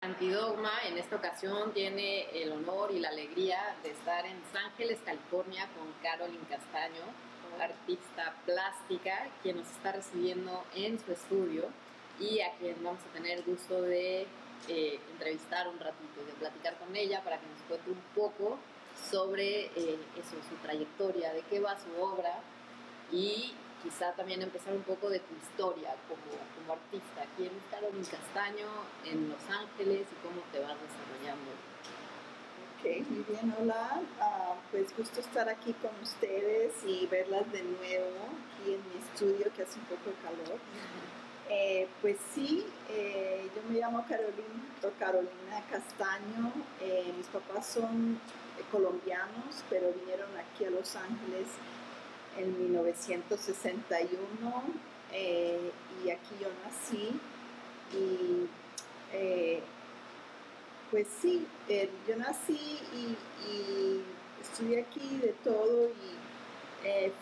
Antidogma en esta ocasión tiene el honor y la alegría de estar en Los Ángeles, California, con Carolyn Castaño, artista plástica, quien nos está recibiendo en su estudio y a quien vamos a tener el gusto de entrevistar un ratito, de platicar con ella para que nos cuente un poco sobre su trayectoria, de qué va su obra y quizá también empezar un poco de tu historia como artista. ¿Quién es Carolyn Castaño en Los Ángeles y cómo te vas desarrollando? Ok, muy bien, hola. Pues gusto estar aquí con ustedes y verlas de nuevo aquí en mi estudio que hace un poco de calor. Pues sí, yo me llamo Carolina Castaño. Mis papás son colombianos, pero vinieron aquí a Los Ángeles en 1961 y aquí yo nací y pues sí, yo nací y estudié aquí de todo y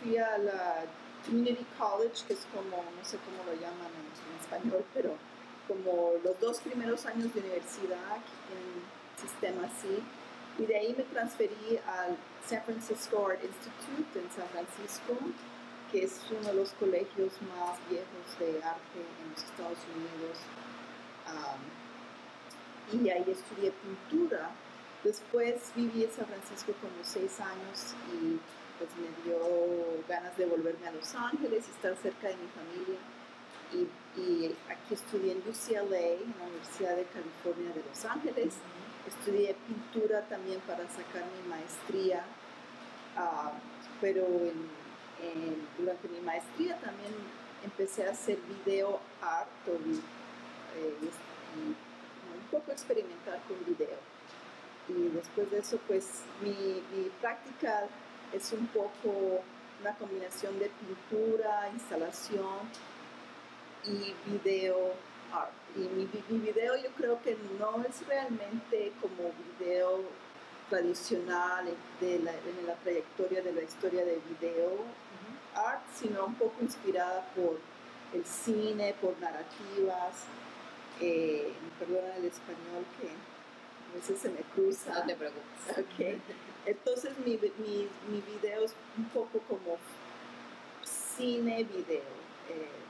fui a la Community College, que es como, no sé cómo lo llaman en español, pero como los 2 primeros años de universidad aquí en el sistema así. Y de ahí me transferí al San Francisco Art Institute en San Francisco, que es uno de los colegios más viejos de arte en los Estados Unidos. Y ahí estudié pintura. Después viví en San Francisco como 6 años y pues me dio ganas de volverme a Los Ángeles y estar cerca de mi familia. Y aquí estudié en UCLA, en la Universidad de California de Los Ángeles. Estudié pintura también para sacar mi maestría, pero durante mi maestría también empecé a hacer video art y un poco experimentar con video. Y después de eso, pues mi práctica es un poco una combinación de pintura, instalación y video art. Y mi video yo creo que no es realmente como video tradicional en la trayectoria de la historia de video art, sino un poco inspirada por el cine, por narrativas. Perdona el español que a veces se me cruza. No te preocupes. Okay. Entonces mi video es un poco como cine video,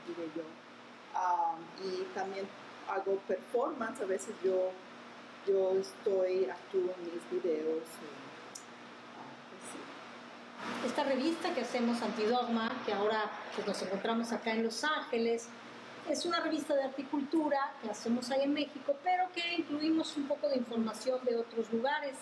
diré yo. Y también hago performance, a veces yo actúo en mis videos. Pues sí. Esta revista que hacemos, Antidogma, que ahora pues, nos encontramos acá en Los Ángeles, es una revista de arte y cultura que hacemos ahí en México, pero que incluimos un poco de información de otros lugares.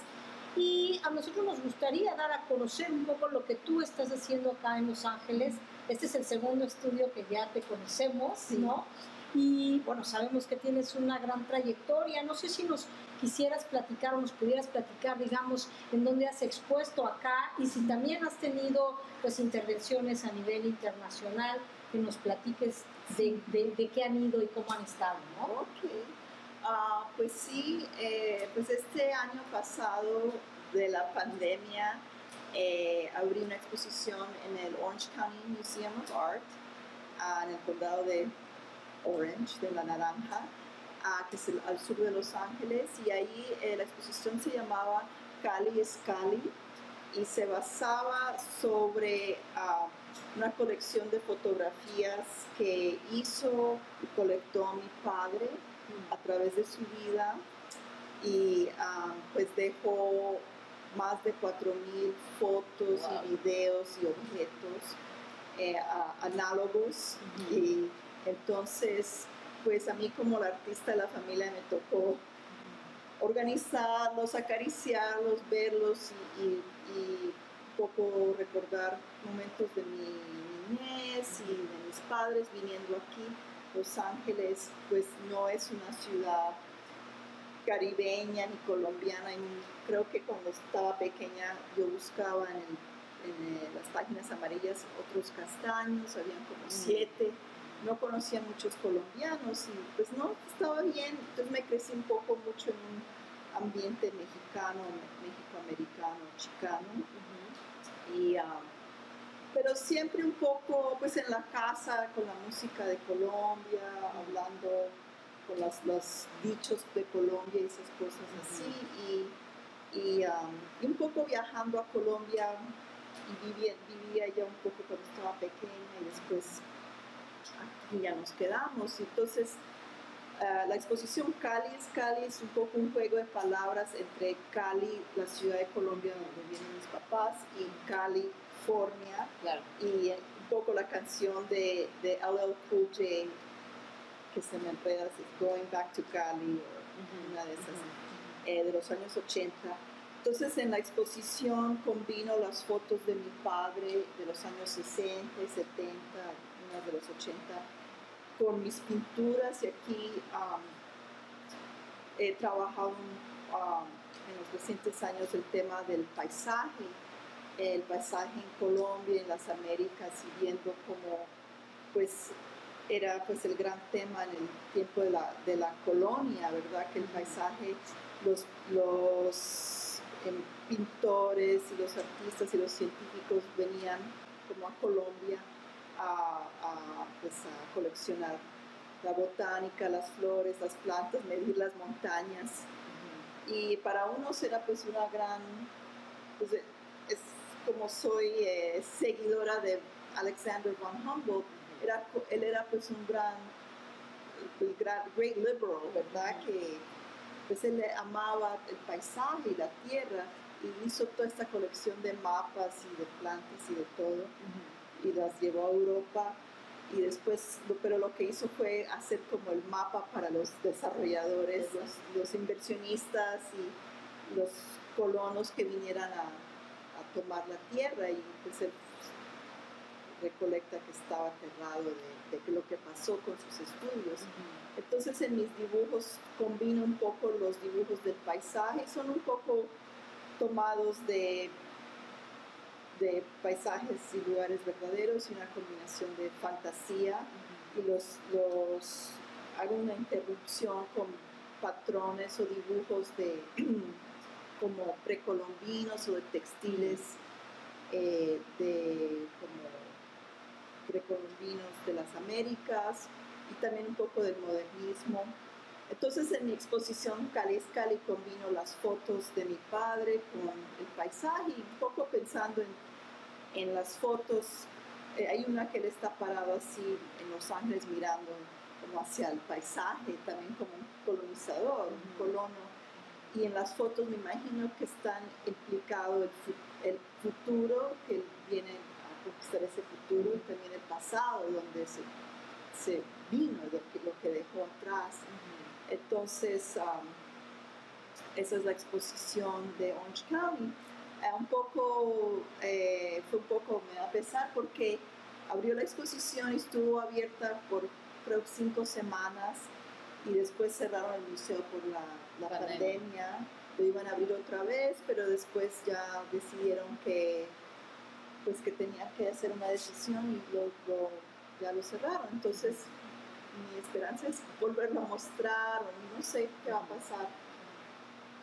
Y a nosotros nos gustaría dar a conocer un poco lo que tú estás haciendo acá en Los Ángeles. Este es el segundo estudio que ya te conocemos, sí, ¿no? Y bueno, sabemos que tienes una gran trayectoria. No sé si nos quisieras platicar o nos pudieras platicar, digamos, en dónde has expuesto acá y si también has tenido pues intervenciones a nivel internacional, que nos platiques de qué han ido y cómo han estado, ¿no? Ok. Pues sí, pues este año pasado de la pandemia abrí una exposición en el Orange County Museum of Art, en el condado de Orange, de la Naranja, que es al sur de Los Ángeles, y ahí la exposición se llamaba Cali es Cali y se basaba sobre una colección de fotografías que hizo y colectó mi padre a través de su vida, y pues dejó más de 4,000 fotos, wow, y videos y objetos análogos. Y entonces pues a mí como la artista de la familia me tocó organizarlos, acariciarlos, verlos y un poco recordar momentos de mi niñez y de mis padres viniendo aquí. Los Ángeles pues no es una ciudad caribeña ni colombiana, y creo que cuando estaba pequeña yo buscaba en las páginas amarillas otros castaños, habían como 7, no conocía muchos colombianos y pues no, estaba bien. Entonces me crecí un poco mucho en un ambiente mexicano, mexicoamericano, chicano, y pero siempre un poco pues en la casa con la música de Colombia, hablando con los dichos de Colombia y esas cosas así, y un poco viajando a Colombia, y vivía ya un poco cuando estaba pequeña, y después aquí ya nos quedamos. Entonces, la exposición Cali es un poco un juego de palabras entre Cali, la ciudad de Colombia donde vienen mis papás, y California, Claro. y un poco la canción de LL Cool J, que se me enreda, Going Back to Cali, o una de esas, de los años 80. Entonces, en la exposición combino las fotos de mi padre de los años 60 y 70, unas de los 80, con mis pinturas, y aquí he trabajado en los recientes años el tema del paisaje, el paisaje en Colombia, en las Américas, y viendo cómo pues era pues el gran tema en el tiempo de la colonia, ¿verdad? Que el paisaje, los pintores y los artistas y los científicos venían como a Colombia pues a coleccionar la botánica, las flores, las plantas, medir las montañas. Y para unos era pues una gran, pues es como soy seguidora de Alexander von Humboldt, él era pues un great liberal, ¿verdad? Que pues él amaba el paisaje y la tierra, y hizo toda esta colección de mapas y de plantas y de todo, y las llevó a Europa. Y después, pero lo que hizo fue hacer como el mapa para los desarrolladores, los inversionistas y los colonos que vinieran a tomar la tierra, y pues él recolecta que estaba aterrado de lo que pasó con sus estudios. Entonces, en mis dibujos combino un poco los dibujos del paisaje, son un poco tomados de paisajes y lugares verdaderos, y una combinación de fantasía, y los hago una interrupción con patrones o dibujos de como precolombinos, o de textiles de como precolombinos de las Américas, y también un poco del modernismo. Entonces, en mi exposición Cali es Cali combino las fotos de mi padre con el paisaje, y un poco pensando en las fotos. Hay una que él está parado así en Los Ángeles mirando como hacia el paisaje, también como un colonizador, un colono. Y en las fotos me imagino que están implicado el futuro, que él viene a conquistar ese futuro, y también el pasado, donde se vino, lo que dejó atrás. Entonces, esa es la exposición de Orange County. Fue un poco, me da pesar, porque abrió la exposición y estuvo abierta por creo 5 semanas, y después cerraron el museo por la pandemia. Lo iban a abrir otra vez, pero después ya decidieron que tenían que hacer una decisión, y ya lo cerraron. Entonces, mi esperanza es volverlo a mostrar, o no sé qué va a pasar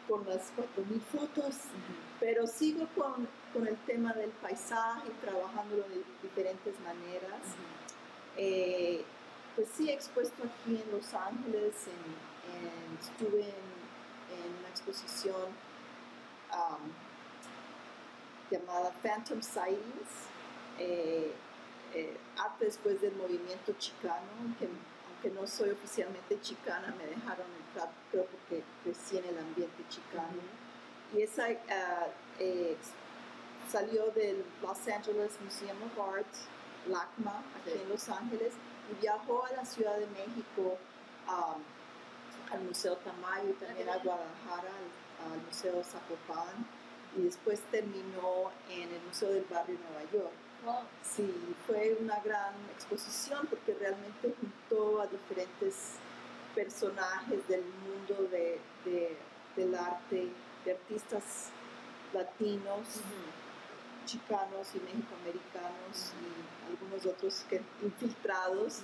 con las 4,000 fotos, pero sigo con el tema del paisaje, trabajándolo de diferentes maneras. Pues sí, he expuesto aquí en Los Ángeles, estuve en una exposición llamada Phantom Sightings, arte después del movimiento chicano, que aunque no soy oficialmente chicana, me dejaron entrar, creo, porque crecí en el ambiente chicano. Y esa salió del Los Angeles Museum of Art, LACMA, aquí en Los Ángeles, y viajó a la Ciudad de México, al Museo Tamayo, y también a Guadalajara, al Museo Zapopan, y después terminó en el Museo del Barrio en Nueva York. Wow. Sí, fue una gran exposición, porque realmente juntó a diferentes personajes del mundo del arte, de artistas latinos, chicanos y mexicoamericanos, y algunos otros infiltrados,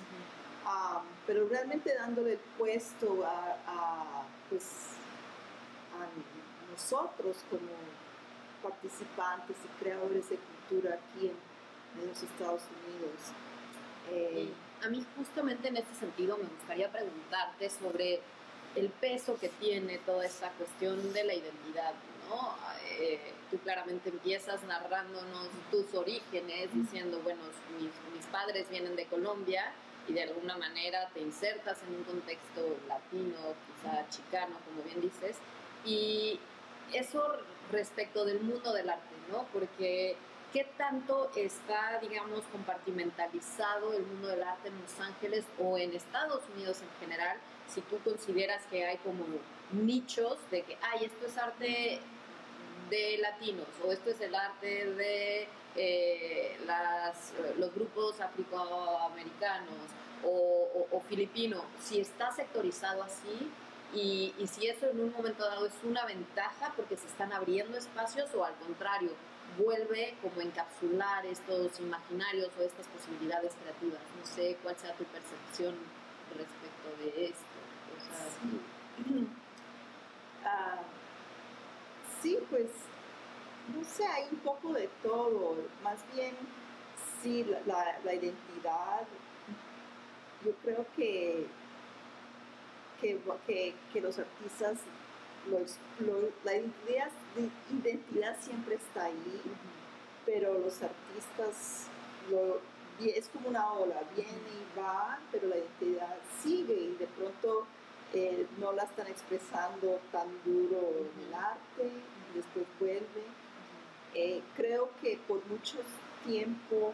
pero realmente dándole el puesto a nosotros como participantes y creadores de cultura aquí en los Estados Unidos. Y a mí justamente en este sentido me gustaría preguntarte sobre el peso que tiene toda esta cuestión de la identidad, ¿no? Tú claramente empiezas narrándonos tus orígenes, diciendo, bueno, mis padres vienen de Colombia, y de alguna manera te insertas en un contexto latino, quizá chicano, como bien dices, y eso respecto del mundo del arte, ¿no? Porque ¿qué tanto está, digamos, compartimentalizado el mundo del arte en Los Ángeles o en Estados Unidos en general? Si tú consideras que hay como nichos de que, ay, esto es arte de latinos o esto es el arte de los grupos afroamericanos o filipino, si está sectorizado así y si eso en un momento dado es una ventaja porque se están abriendo espacios o al contrario, vuelve como encapsular estos imaginarios o estas posibilidades creativas. No sé cuál sea tu percepción respecto de esto. O sea, sí. Sí, pues, no sé, hay un poco de todo. Más bien, sí, la identidad, yo creo que los artistas, identidad siempre está ahí, pero los artistas, es como una ola, viene y va, pero la identidad sigue y de pronto no la están expresando tan duro en el arte, y después vuelve. Creo que por mucho tiempo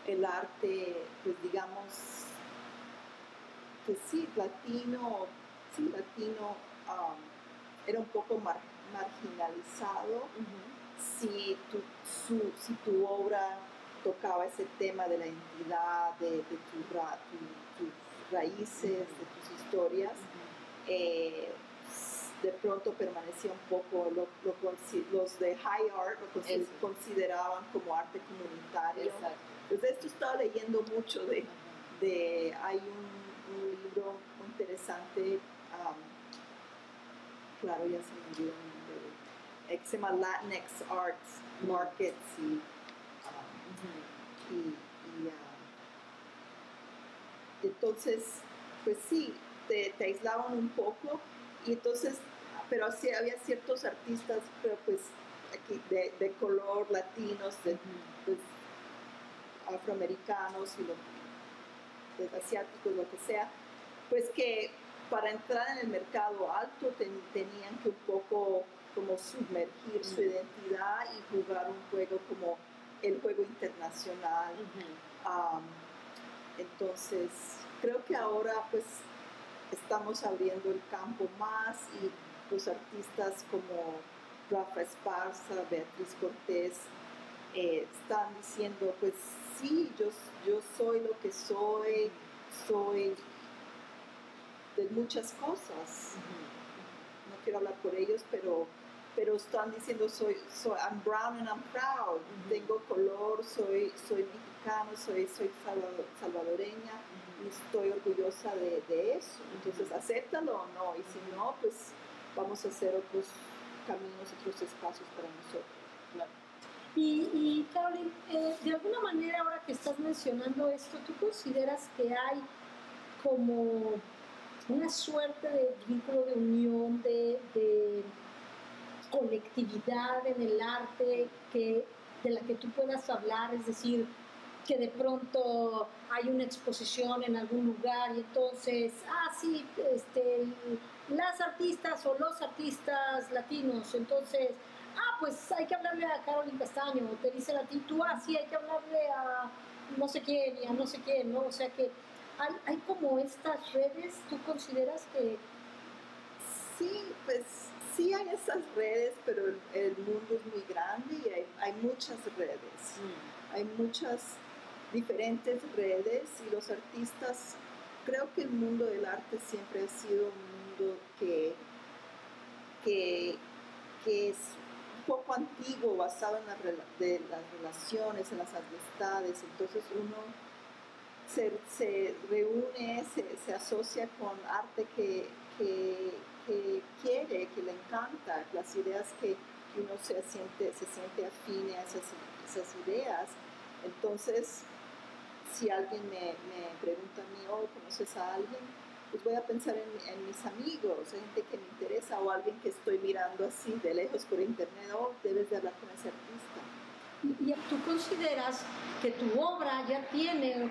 el arte, pues digamos, que sí, latino, era un poco marginalizado. Si tu obra tocaba ese tema de la identidad, de tus raíces, de tus historias, de pronto permanecía un poco, los de high art lo consideraban como arte comunitario. Exacto. Entonces esto estaba leyendo mucho hay un libro muy interesante, claro, ya se me olvidó el nombre, que se llama Latinx Arts Markets entonces, pues sí, te aislaban un poco y entonces, pero sí había ciertos artistas, pero pues aquí de color, latinos, pues, afroamericanos y asiáticos, lo que sea, pues que para entrar en el mercado alto tenían que un poco como sumergir su identidad y jugar un juego como el juego internacional. Entonces, creo que ahora pues estamos abriendo el campo más y los artistas como Rafa Esparza, Beatriz Cortés, están diciendo, pues sí, yo soy lo que soy de muchas cosas. No quiero hablar por ellos, pero están diciendo, I'm brown and I'm proud, tengo color, soy mexicano, soy salvadoreña, y estoy orgullosa de eso. Entonces, acéptalo o no, y si no, pues vamos a hacer otros caminos, otros espacios para nosotros. Claro. Y Caroline, de alguna manera, ahora que estás mencionando esto, ¿tú consideras que hay como una suerte de vínculo de unión, de colectividad en el arte de la que tú puedas hablar? Es decir, que de pronto hay una exposición en algún lugar y entonces, sí, las artistas o los artistas latinos, entonces, pues hay que hablarle a Caroline Castaño, o te dicen a ti, tú, sí, hay que hablarle a no sé quién y a no sé quién, ¿no? O sea que hay como estas redes, ¿tú consideras que...? Sí, pues sí hay esas redes, pero el mundo es muy grande y hay muchas redes. Hay muchas diferentes redes y los artistas, creo que el mundo del arte siempre ha sido un mundo que es un poco antiguo, basado en las relaciones, en las amistades. Entonces uno se reúne, se asocia con arte que quiere, que le encanta, las ideas que uno se siente afín a esas ideas. Entonces, si alguien me pregunta a mí, oh, ¿conoces a alguien? Pues voy a pensar en mis amigos, gente que me interesa o alguien que estoy mirando así de lejos por internet, oh, debes de hablar con ese artista. ¿Y tú consideras que tu obra ya tiene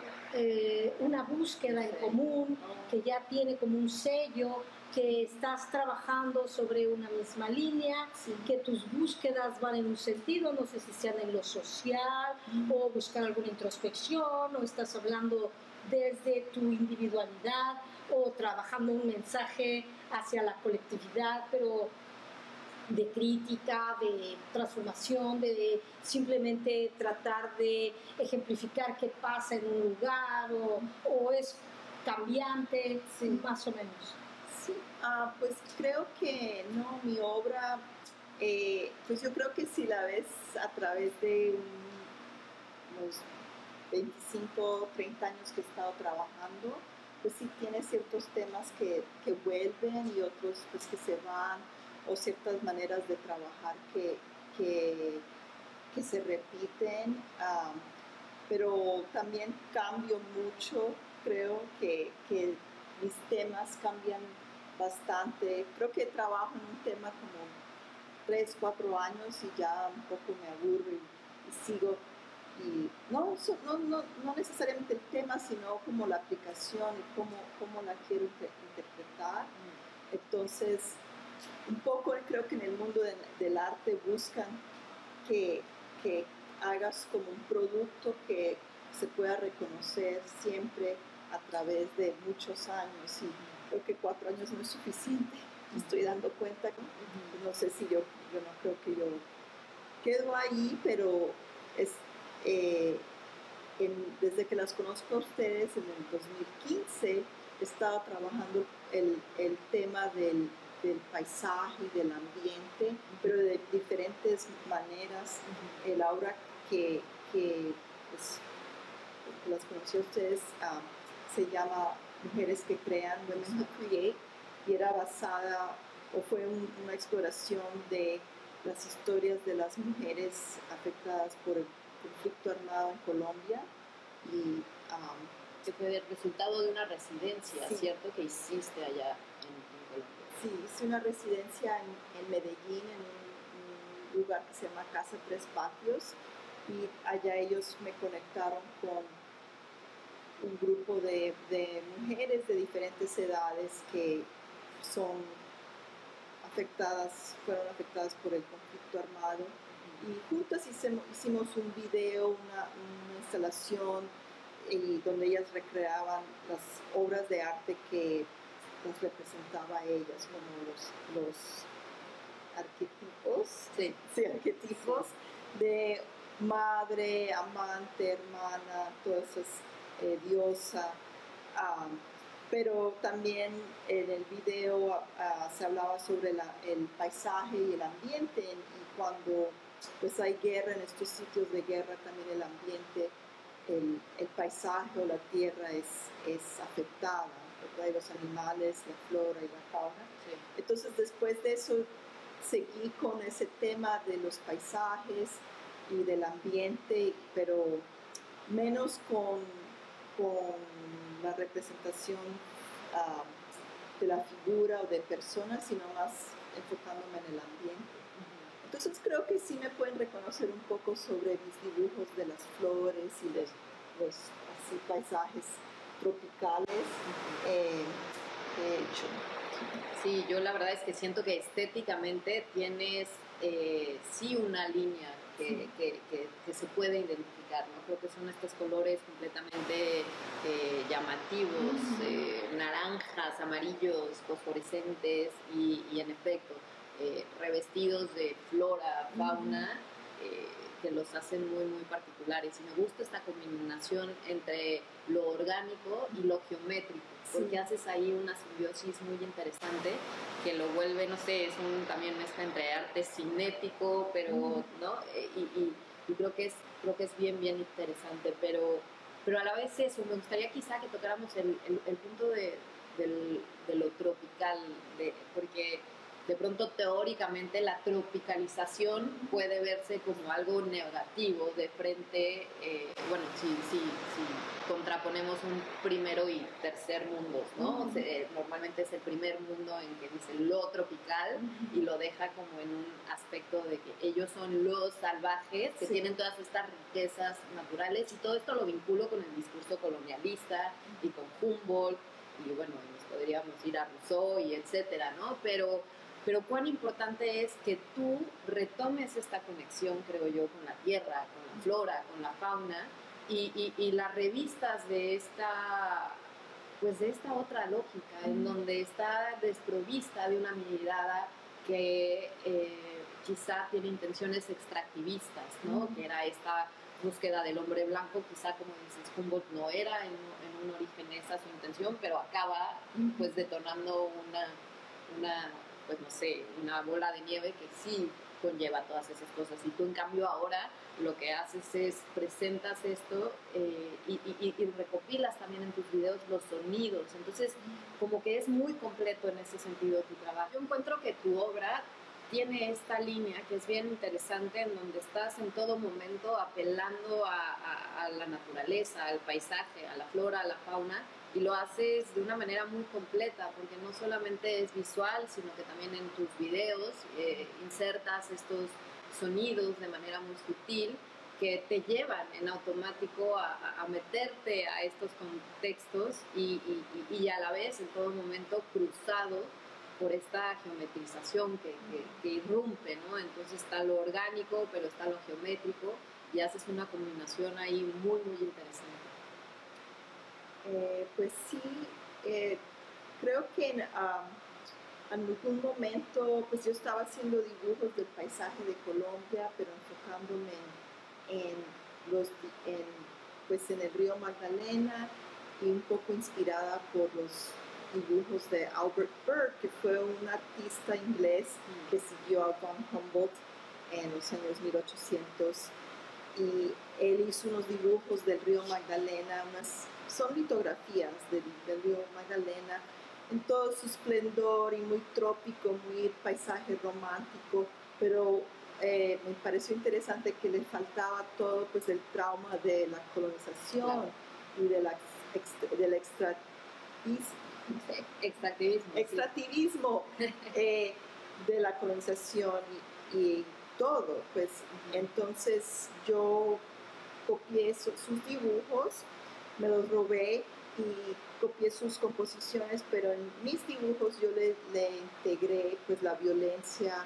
una búsqueda en común, que ya tiene como un sello, que estás trabajando sobre una misma línea, Sí. que tus búsquedas van en un sentido, no sé si sean en lo social o buscar alguna introspección, o estás hablando desde tu individualidad o trabajando un mensaje hacia la colectividad, pero de crítica, de transformación, de simplemente tratar de ejemplificar qué pasa en un lugar o es cambiante, Sí. más o menos. Sí, pues creo que no, mi obra, pues yo creo que si la ves a través de unos 25, 30 años que he estado trabajando, pues sí tiene ciertos temas que vuelven y otros pues que se van, o ciertas maneras de trabajar que se repiten, pero también cambio mucho, creo que mis temas cambian bastante. Creo que trabajo en un tema como 3, 4 años y ya un poco me aburro y sigo. Y no necesariamente el tema, sino como la aplicación y cómo la quiero interpretar. Entonces, un poco creo que en el mundo del arte buscan que hagas como un producto que se pueda reconocer siempre a través de muchos años, y creo que 4 años no es suficiente. Me estoy dando cuenta, no sé si yo no creo que yo quedo ahí, pero es, desde que las conozco a ustedes en el 2015 he estado trabajando el tema del paisaje y del ambiente, pero de diferentes maneras. La obra que pues, las conocí a ustedes se llama Mujeres que Crean, Women Who Create, y era basada, o fue una exploración de las historias de las mujeres afectadas por el conflicto armado en Colombia. Y que fue el resultado de una residencia, sí, ¿cierto? Que hiciste allá en Colombia. Sí, hice una residencia en Medellín, en un lugar que se llama Casa Tres Patios, y allá ellos me conectaron con un grupo de mujeres de diferentes edades que fueron afectadas por el conflicto armado, y juntas hicimos un video, una instalación, y donde ellas recreaban las obras de arte que las representaba a ellas, como los arquetipos, sí, arquetipos de madre, amante, hermana, todas esas, diosa. Pero también en el video se hablaba sobre el paisaje y el ambiente, y cuando pues hay guerra en estos sitios de guerra, también el ambiente, el paisaje o la tierra es afectada, ¿verdad? Y los animales, la flora y la fauna. Sí. Entonces después de eso seguí con ese tema de los paisajes y del ambiente, pero menos con la representación de la figura o de personas, sino más enfocándome en el ambiente. Entonces creo que sí me pueden reconocer un poco sobre mis dibujos de las flores y de los así, paisajes tropicales que he hecho. Sí, yo la verdad es que siento que estéticamente tienes sí una línea que se puede identificar, ¿no? Creo que son estos colores completamente llamativos, naranjas, amarillos, fosforescentes y en efecto revestidos de flora, fauna, que los hacen muy, muy particulares. Y me gusta esta combinación entre lo orgánico y lo geométrico, porque haces ahí una simbiosis muy interesante que lo vuelve, no sé, es también mezcla entre arte cinético, pero, ¿no? Y creo que es bien, bien interesante, pero a la vez eso, me gustaría quizá que tocáramos el punto de lo tropical, porque de pronto teóricamente la tropicalización puede verse como algo negativo de frente, bueno, si contraponemos un primero y tercer mundo, ¿no? Normalmente es el primer mundo en que dice lo tropical y lo deja como en un aspecto de que ellos son los salvajes que tienen todas estas riquezas naturales, y todo esto lo vinculo con el discurso colonialista y con Humboldt, y bueno, nos podríamos ir a Rousseau y etcétera, ¿no? Pero cuán importante es que tú retomes esta conexión, creo yo, con la tierra, con la flora, con la fauna, y las revistas de esta, pues de esta otra lógica, en donde está desprovista de una mirada que quizá tiene intenciones extractivistas, ¿no? Que era esta búsqueda del hombre blanco, quizá, como dices, Humboldt no era en un origen esa su intención, pero acaba pues detonando una pues no sé, una bola de nieve que sí conlleva todas esas cosas. Y tú, en cambio, ahora lo que haces es presentas esto y recopilas también en tus videos los sonidos. Entonces, como que es muy completo en ese sentido tu trabajo. Yo encuentro que tu obra tiene esta línea que es bien interesante, en donde estás en todo momento apelando a la naturaleza, al paisaje, a la flora, a la fauna, y lo haces de una manera muy completa, porque no solamente es visual, sino que también en tus videos insertas estos sonidos de manera muy sutil que te llevan en automático a meterte a estos contextos y a la vez en todo momento cruzado por esta geometrización que irrumpe, ¿no? Entonces está lo orgánico, pero está lo geométrico, y haces una combinación ahí muy, muy interesante. Pues sí, creo que en algún momento pues yo estaba haciendo dibujos del paisaje de Colombia, pero enfocándome pues en el río Magdalena, y un poco inspirada por los dibujos de Albert Bird, que fue un artista inglés que siguió a von Humboldt en los años 1800, y él hizo unos dibujos del río Magdalena, son litografías del río Magdalena en todo su esplendor y muy trópico, muy paisaje romántico, pero me pareció interesante que le faltaba todo pues el trauma de la colonización, claro, y del extractivismo de la colonización y todo, pues entonces yo copié sus dibujos, me los robé y copié sus composiciones, pero en mis dibujos yo le integré pues la violencia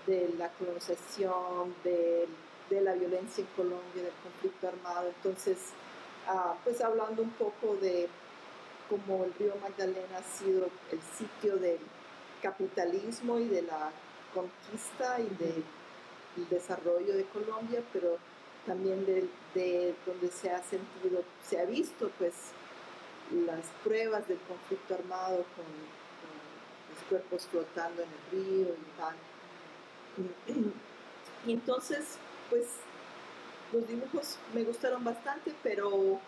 de la colonización, de la violencia en Colombia, del conflicto armado. Entonces, pues hablando un poco de cómo el río Magdalena ha sido el sitio del capitalismo y de la conquista y del desarrollo de Colombia, pero también de donde se ha visto pues las pruebas del conflicto armado con los cuerpos flotando en el río y tal. Y entonces pues los dibujos me gustaron bastante, pero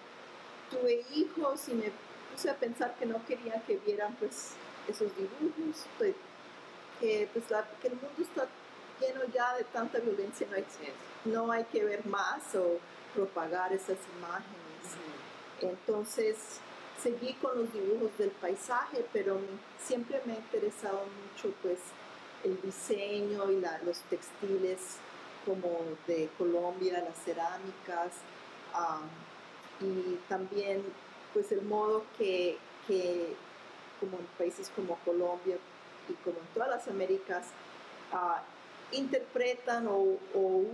tuve hijos y me puse a pensar que no quería que vieran pues esos dibujos, pues, que el mundo está lleno ya de tanta violencia, no hay que ver más o propagar esas imágenes. Entonces seguí con los dibujos del paisaje, pero siempre me ha interesado mucho pues el diseño y los textiles como de Colombia, las cerámicas, y también pues el modo que como en países como Colombia y como en todas las Américas interpretan o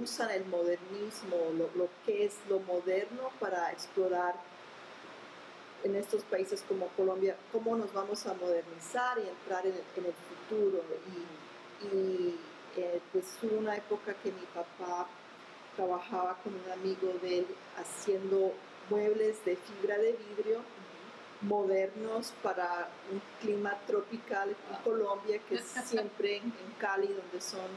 usan el modernismo, lo que es lo moderno, para explorar en estos países como Colombia cómo nos vamos a modernizar y entrar en el futuro. Y pues hubo una época que mi papá trabajaba con un amigo de él haciendo muebles de fibra de vidrio modernos para un clima tropical en Colombia, que es siempre en Cali donde son,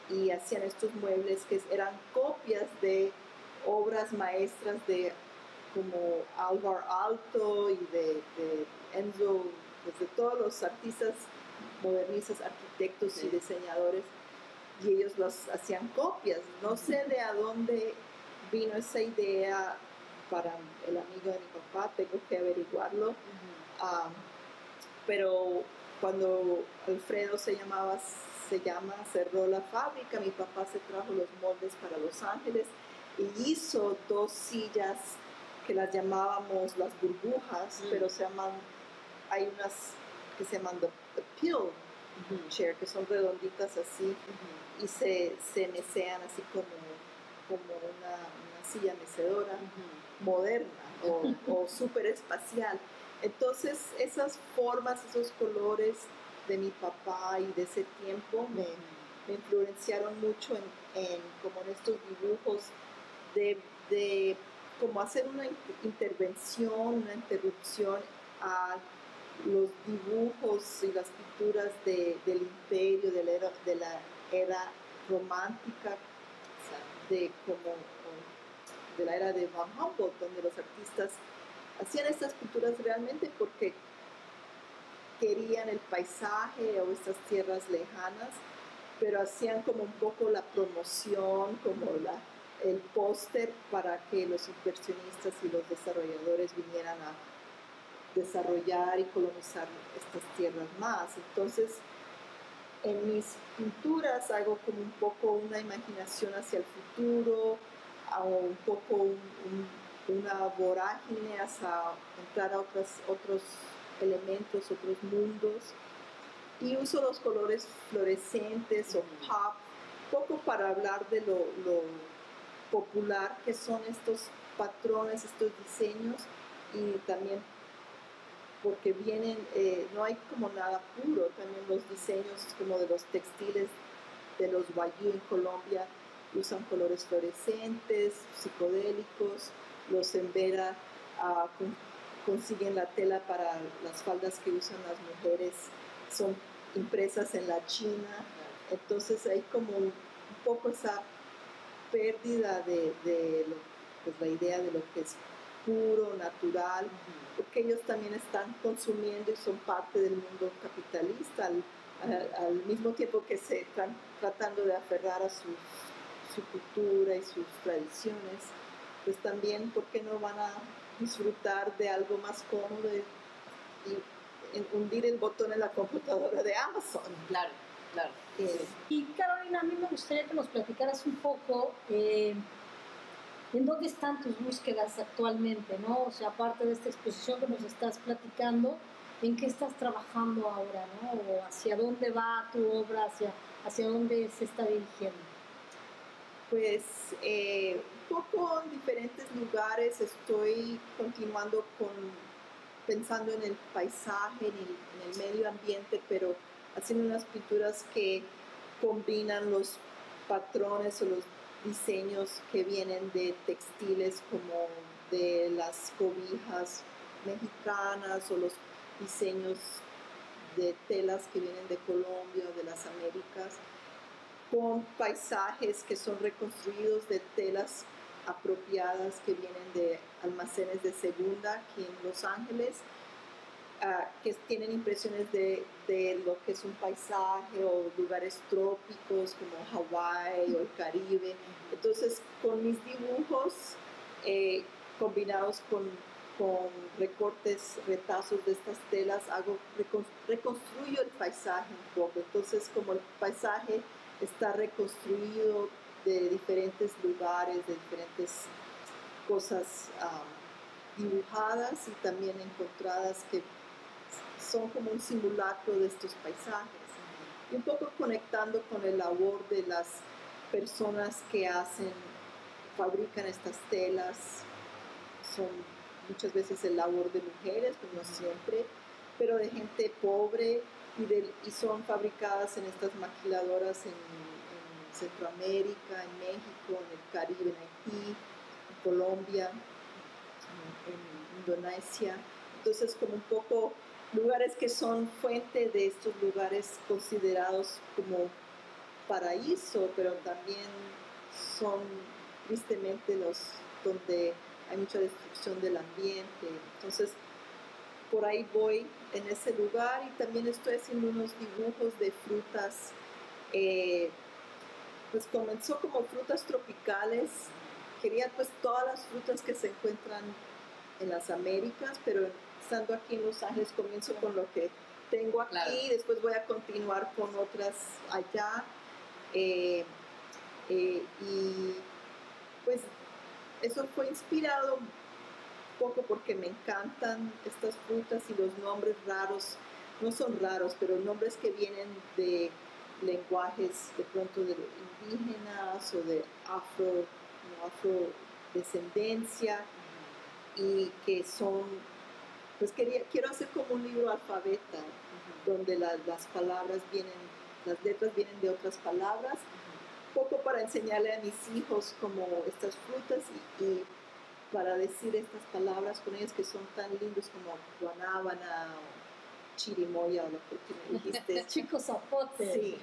y hacían estos muebles que eran copias de obras maestras de como Alvar Aalto y de Enzo, pues de todos los artistas modernistas, arquitectos Sí. y diseñadores, y ellos los hacían copias. No sé de a dónde vino esa idea para el amigo de mi papá, tengo que averiguarlo. Pero cuando Alfredo cerró la fábrica, mi papá se trajo los moldes para Los Ángeles y hizo 2 sillas que las llamábamos las burbujas, pero hay unas que se llaman the pill chair, que son redonditas así, y se mecean así como una silla mecedora moderna o súper espacial. Entonces esas formas, esos colores de mi papá y de ese tiempo me influenciaron mucho como en estos dibujos de como hacer una intervención, una interrupción a los dibujos y las pinturas del imperio, de la era romántica, de la era de Van Humboldt, donde los artistas hacían estas pinturas realmente porque querían el paisaje o estas tierras lejanas, pero hacían como un poco la promoción, como el póster para que los inversionistas y los desarrolladores vinieran a desarrollar y colonizar estas tierras más. Entonces, en mis pinturas hago como un poco una imaginación hacia el futuro, hago un poco una vorágine hacia entrar a otros elementos, otros mundos, y uso los colores fluorescentes o pop, poco para hablar de lo popular que son estos patrones, estos diseños, y también porque no hay como nada puro, también los diseños como de los textiles de los Wayuu en Colombia usan colores fluorescentes, psicodélicos, los Embera consiguen la tela para las faldas que usan las mujeres, son impresas en la China, entonces hay como un poco esa pérdida de pues la idea de lo que es puro, natural, porque ellos también están consumiendo y son parte del mundo capitalista, al mismo tiempo que se están tratando de aferrar a su cultura y sus tradiciones, pues también, ¿por qué no van a disfrutar de algo más cómodo y hundir el botón en la computadora de Amazon? Claro, claro. Y Carolina, a mí me gustaría que nos platicaras un poco en dónde están tus búsquedas actualmente, ¿no? O sea, aparte de esta exposición que nos estás platicando, ¿en qué estás trabajando ahora, ¿no? O hacia dónde va tu obra, hacia dónde se está dirigiendo. Pues un poco en diferentes lugares estoy continuando pensando en el paisaje, en el medio ambiente, pero haciendo unas pinturas que combinan los patrones o los diseños que vienen de textiles como de las cobijas mexicanas o los diseños de telas que vienen de Colombia o de las Américas, con paisajes que son reconstruidos de telas apropiadas que vienen de almacenes de segunda aquí en Los Ángeles, que tienen impresiones de lo que es un paisaje o lugares trópicos como Hawái o el Caribe. Entonces, con mis dibujos combinados con recortes, retazos de estas telas, reconstruyo el paisaje un poco. Entonces, como el paisaje está reconstruido de diferentes lugares, de diferentes cosas dibujadas y también encontradas que son como un simulacro de estos paisajes. Y un poco conectando con el labor de las personas que fabrican estas telas, son muchas veces el labor de mujeres, pues no siempre, pero de gente pobre y son fabricadas en estas maquiladoras en Centroamérica, en México, en el Caribe, en Haití, en Colombia, en Indonesia. Entonces, como un poco lugares que son fuente de estos lugares considerados como paraíso, pero también son tristemente los donde hay mucha destrucción del ambiente. Entonces, por ahí voy en ese lugar, y también estoy haciendo unos dibujos de frutas. Pues comenzó como frutas tropicales. Quería pues todas las frutas que se encuentran en las Américas, pero estando aquí en Los Ángeles comienzo con lo que tengo aquí, Claro. después voy a continuar con otras allá. Y pues eso fue inspirado un poco porque me encantan estas frutas, y los nombres raros, no son raros, pero nombres que vienen de lenguajes de pronto de indígenas o de afrodescendencia, y que son, pues quiero hacer como un libro alfabeta, donde las palabras vienen, las letras vienen de otras palabras, poco para enseñarle a mis hijos como estas frutas, y para decir estas palabras con ellos que son tan lindos como guanábana o chirimoya, o lo que me dijiste. Chico zapote. Sí,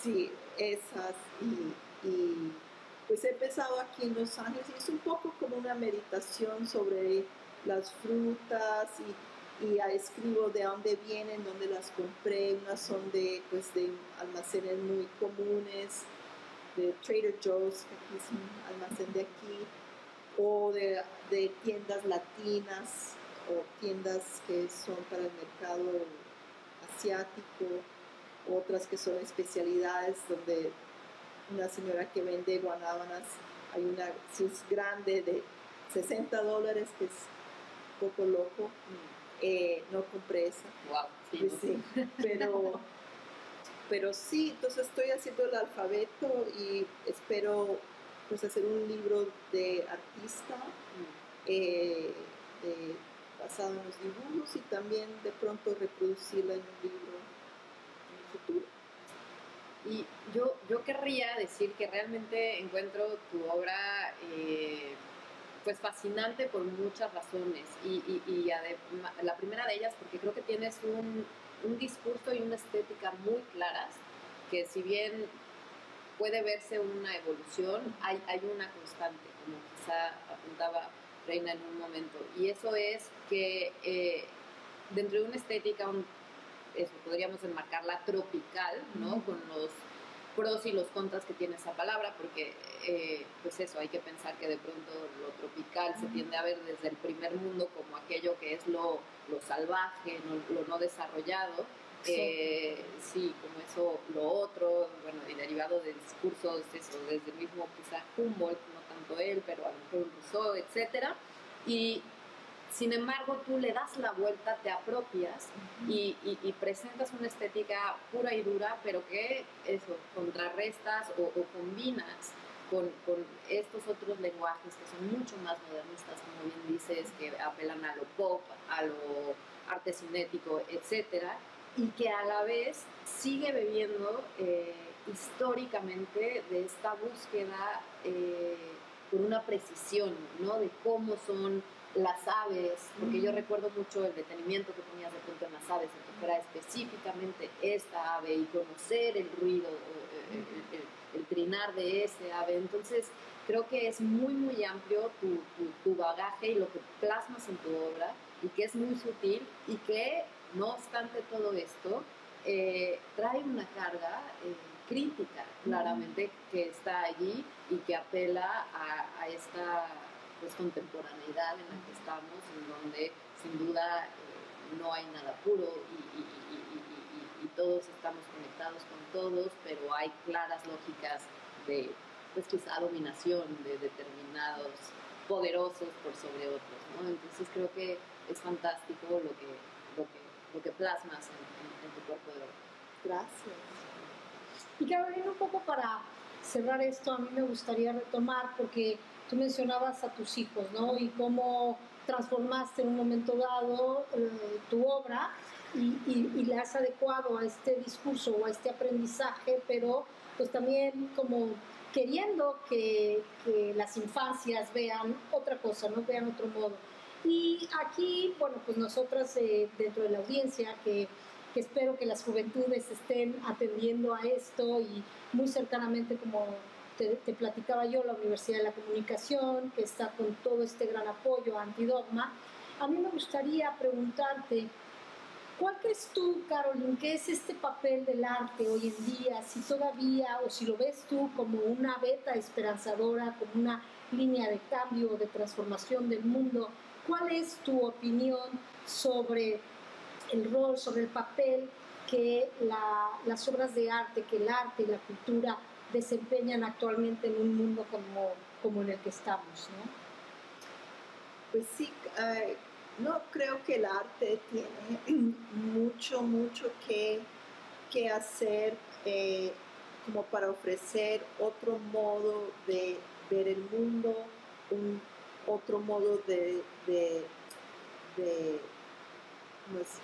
sí, esas. Y pues he empezado aquí en Los Ángeles, y es un poco como una meditación sobre las frutas, y escribo de dónde vienen, dónde las compré. Unas son de almacenes muy comunes, de Trader Joe's, que aquí es un almacén de aquí, o de tiendas latinas, o tiendas que son para el mercado asiático, otras que son especialidades, donde una señora que vende guanábanas, hay una, si es grande, de $60, que es un poco loco. No compré esa. Wow, sí, Pues no sí, pero sí, entonces estoy haciendo el alfabeto, y espero pues hacer un libro de artista, basado en los dibujos, y también de pronto reproducirla en un libro en el futuro. Y yo querría decir que realmente encuentro tu obra pues fascinante por muchas razones, y la primera de ellas porque creo que tienes un discurso y una estética muy claras, que si bien puede verse una evolución, hay una constante, como quizá apuntaba Reina en un momento, y eso es que dentro de una estética, eso podríamos enmarcarla tropical, ¿no? Con los pros y los contras que tiene esa palabra, porque pues eso, hay que pensar que de pronto lo tropical se tiende a ver desde el primer mundo como aquello que es lo salvaje, lo no desarrollado. Sí, como eso, lo otro, bueno, y derivado de discursos, eso, desde el mismo quizá Humboldt, no tanto él, pero a lo mejor Rousseau, etcétera, y sin embargo tú le das la vuelta, te apropias y presentas una estética pura y dura, pero que eso, contrarrestas o combinas con estos otros lenguajes que son mucho más modernistas, como bien dices, que apelan a lo pop, a lo arte cinético, etcétera, y que a la vez sigue bebiendo históricamente de esta búsqueda con una precisión, ¿no? De cómo son las aves, porque yo recuerdo mucho el detenimiento que ponías de pronto en las aves, en que fuera específicamente esta ave y conocer el ruido, el trinar de ese ave. Entonces creo que es muy muy amplio tu bagaje y lo que plasmas en tu obra, y que es muy sutil, y que no obstante todo esto trae una carga crítica claramente que está allí, y que apela a esta pues contemporaneidad en la que estamos, en donde sin duda no hay nada puro, y todos estamos conectados con todos, pero hay claras lógicas de pues quizá dominación de determinados poderosos por sobre otros, ¿no? Entonces creo que es fantástico lo que plasmas en tu cuerpo de obra. Gracias. Y Carolina, un poco para cerrar esto, a mí me gustaría retomar, porque tú mencionabas a tus hijos, ¿no? Y cómo transformaste en un momento dado tu obra, y la has adecuado a este discurso o a este aprendizaje, pero pues también como queriendo que las infancias vean otra cosa, ¿no? Vean otro modo. Y aquí, bueno, pues nosotras dentro de la audiencia que espero que las juventudes estén atendiendo a esto, y muy cercanamente, como te platicaba yo, la Universidad de la Comunicación, que está con todo este gran apoyo a Antidogma. a mí me gustaría preguntarte, ¿cuál crees tú, Caroline, que es este papel del arte hoy en día? Si todavía, o si lo ves tú como una beta esperanzadora, como una línea de cambio o de transformación del mundo, ¿cuál es tu opinión sobre el rol, sobre el papel que las obras de arte, que el arte y la cultura desempeñan actualmente en un mundo como en el que estamos, ¿no? Pues sí, no creo que el arte tiene mucho que hacer como para ofrecer otro modo de ver el mundo, otro modo de ¿cómo es?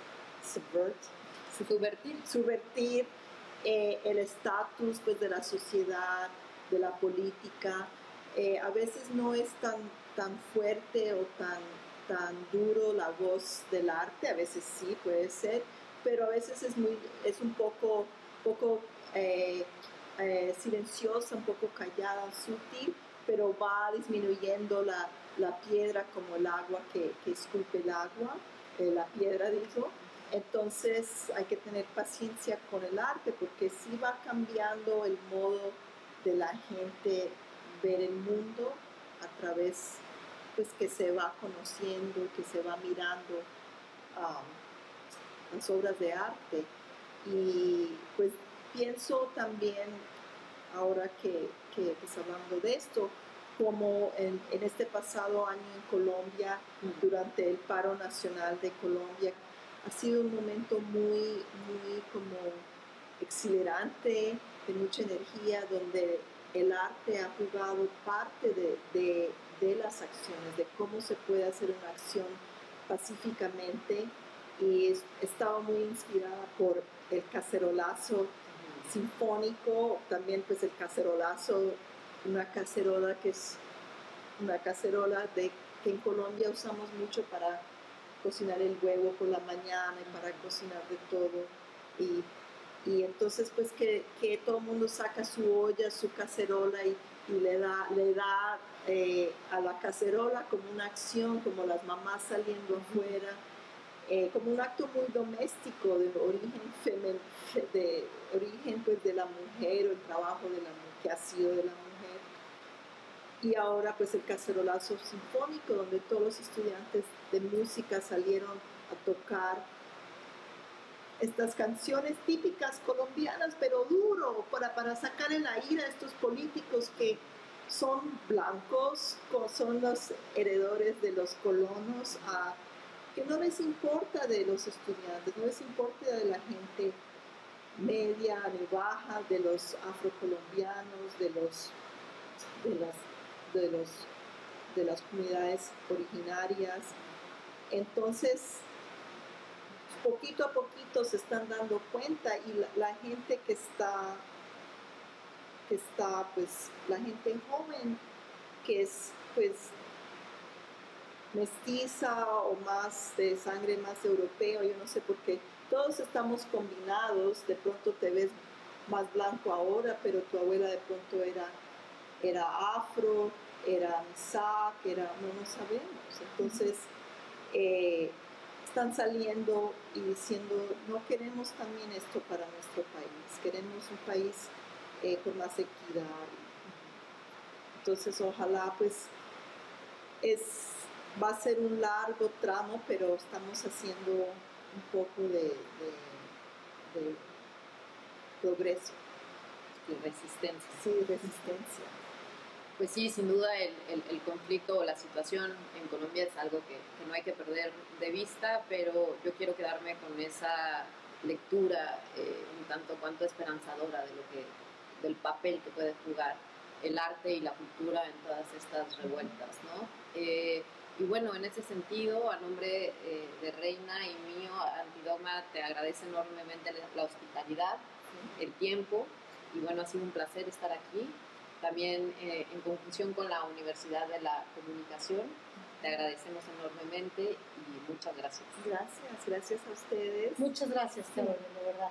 Subvertir el estatus pues, de la sociedad, de la política. A veces no es tan fuerte o tan duro la voz del arte, a veces sí puede ser, pero a veces es un poco silenciosa, un poco callada, sutil, pero va disminuyendo la piedra como el agua que esculpe el agua, la piedra digo. Entonces hay que tener paciencia con el arte porque sí va cambiando el modo de la gente ver el mundo a través pues que se va conociendo, que se va mirando las obras de arte. Y pues pienso también ahora que pues hablando de esto, como en este pasado año en Colombia, durante el paro nacional de Colombia, ha sido un momento muy como exhilarante, de mucha energía, donde el arte ha jugado parte de las acciones, de cómo se puede hacer una acción pacíficamente. Y estaba muy inspirada por el cacerolazo sinfónico, también pues el cacerolazo, una cacerola que es una cacerola que en Colombia usamos mucho para cocinar el huevo por la mañana y para cocinar de todo. Y entonces pues que todo el mundo saca su olla, su cacerola y le da a la cacerola como una acción, como las mamás saliendo afuera, como un acto muy doméstico de origen pues de la mujer o el trabajo que ha sido de la mujer. Y ahora pues el cacerolazo sinfónico, donde todos los estudiantes de música salieron a tocar estas canciones típicas colombianas, pero duro, para sacar en la ira a estos políticos que son blancos, son los heredores de los colonos, que no les importa de los estudiantes, no les importa de la gente media ni baja, de los afrocolombianos, de las comunidades originarias. Entonces, poquito a poquito se están dando cuenta y la gente que está pues la gente joven que es pues mestiza o más de sangre más europeo, yo no sé por qué, todos estamos combinados, de pronto te ves más blanco ahora, pero tu abuela de pronto era afro, era misak, no sabemos. Entonces están saliendo y diciendo, no queremos también esto para nuestro país, queremos un país con más equidad. Entonces ojalá pues va a ser un largo tramo, pero estamos haciendo un poco de progreso. Y resistencia. Sí, resistencia. Pues sí, sin duda el conflicto o la situación en Colombia es algo que no hay que perder de vista, pero yo quiero quedarme con esa lectura un tanto cuanto esperanzadora del papel que puede jugar el arte y la cultura en todas estas revueltas, ¿no? Y bueno, en ese sentido, a nombre de Reina y mío, Antidogma te agradece enormemente la hospitalidad, el tiempo, y bueno, ha sido un placer estar aquí. También en conjunción con la Universidad de la Comunicación, te agradecemos enormemente y muchas gracias. Gracias a ustedes. Muchas gracias, Carolina, de verdad.